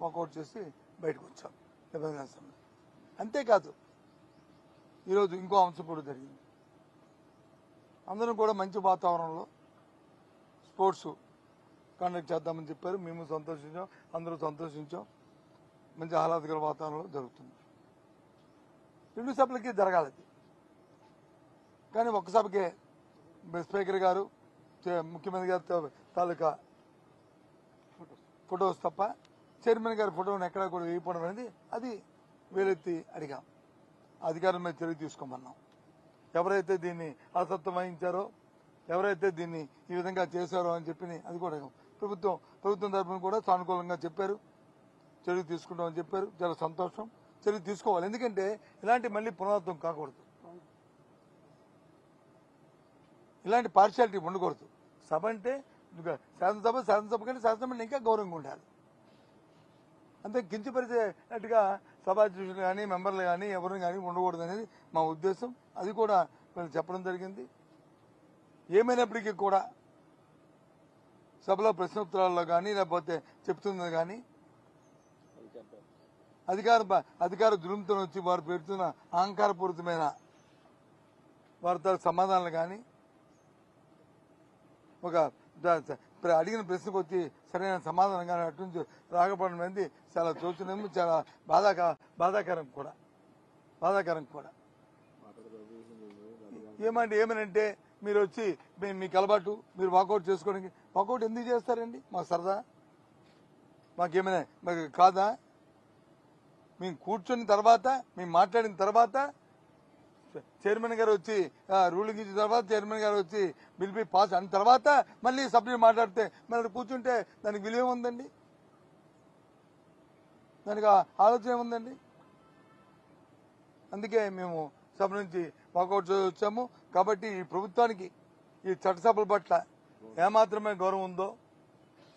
Walkout చేసి బయటకు వచ్చాం నిబంధన సభలో. అంతేకాదు ఈరోజు ఇంకో అంశం కూడా జరిగింది. అందరం కూడా మంచి వాతావరణంలో స్పోర్ట్స్ కండక్ట్ చేద్దామని చెప్పారు. మేము సంతోషించాం, అందరూ సంతోషించాం. మంచి ఆహ్లాదకర వాతావరణంలో జరుగుతుంది. 2 సభలకి జరగాలి, కానీ ఒక్క సభకే స్పీకర్ గారు ముఖ్యమంత్రి గారి తాలూకా ఫొటోస్ తప్ప చైర్మన్ గారి ఫోటోను ఎక్కడా కూడా వేయకపోవడం అనేది అది వేలెత్తి అడిగాం. అధికారుల మీద చర్య తీసుకోమన్నాం. ఎవరైతే దీన్ని అలసత్వం వహించారో, ఎవరైతే దీన్ని ఈ విధంగా చేశారో అని చెప్పి అది కూడా ప్రభుత్వం తరఫున కూడా సానుకూలంగా చెప్పారు. చర్య తీసుకుంటామని చెప్పారు. చాలా సంతోషం. చర్య తీసుకోవాలి. ఎందుకంటే ఇలాంటి మళ్ళీ పునరావృతం కాకూడదు. ఇలాంటి పార్షియాలిటీ ఉండకూడదు. సభ అంటే శాసనసభ కంటే శాసనసభ ఇంకా గౌరవంగా ఉండాలి. అంతే కించపరిచేట్టుగా సభాధ్యక్షులు కానీ మెంబర్లు కానీ ఎవరిని కానీ ఉండకూడదు అనేది మా ఉద్దేశం. అది కూడా వీళ్ళు చెప్పడం జరిగింది. ఏమైనప్పటికీ కూడా సభలో ప్రశ్నోత్తరాల్లో కానీ లేకపోతే చెప్తున్నది కానీ అధికార దురంతో వచ్చి వారు పెడుతున్న అహంకారపూరితమైన వారితో సమాధానాలు కానీ ఒక అడిగిన ప్రశ్నకు వచ్చి సరైన సమాధానం కానీ అటు నుంచి రాకపోవడం అనేది చాలా శోచనీయం, చాలా బాధాకరం కూడా. ఏమనంటే మీరు వచ్చి మీకు అలవాటు, మీరు వాకౌట్ చేసుకోవడానికి వాకౌట్ ఎందుకు చేస్తారండి? మాకు సరదా, మాకేమైనా మాకు కాదా? మేము కూర్చొని తర్వాత మేము మాట్లాడిన తర్వాత చైర్మన్ గారు వచ్చి రూలింగ్ ఇచ్చిన తర్వాత చైర్మన్ గారు వచ్చి బిల్ బి పాస్ అయిన తర్వాత మళ్ళీ సభ్యులు మాట్లాడితే మళ్ళీ కూర్చుంటే దానికి విలువ ఉందండి? దానికి ఆలోచన ఏముందండి? అందుకే మేము సభ నుంచి వాకౌట్ వచ్చాము. కాబట్టి ఈ ప్రభుత్వానికి ఈ చట్టసభల పట్ల ఏమాత్రమే గౌరవం ఉందో,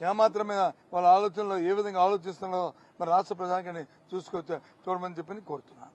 ఏమాత్రమే వాళ్ళ ఆలోచనలో ఏ విధంగా ఆలోచిస్తున్నారో మరి రాష్ట్ర ప్రజానికి చూడమని చెప్పి కోరుతున్నాను.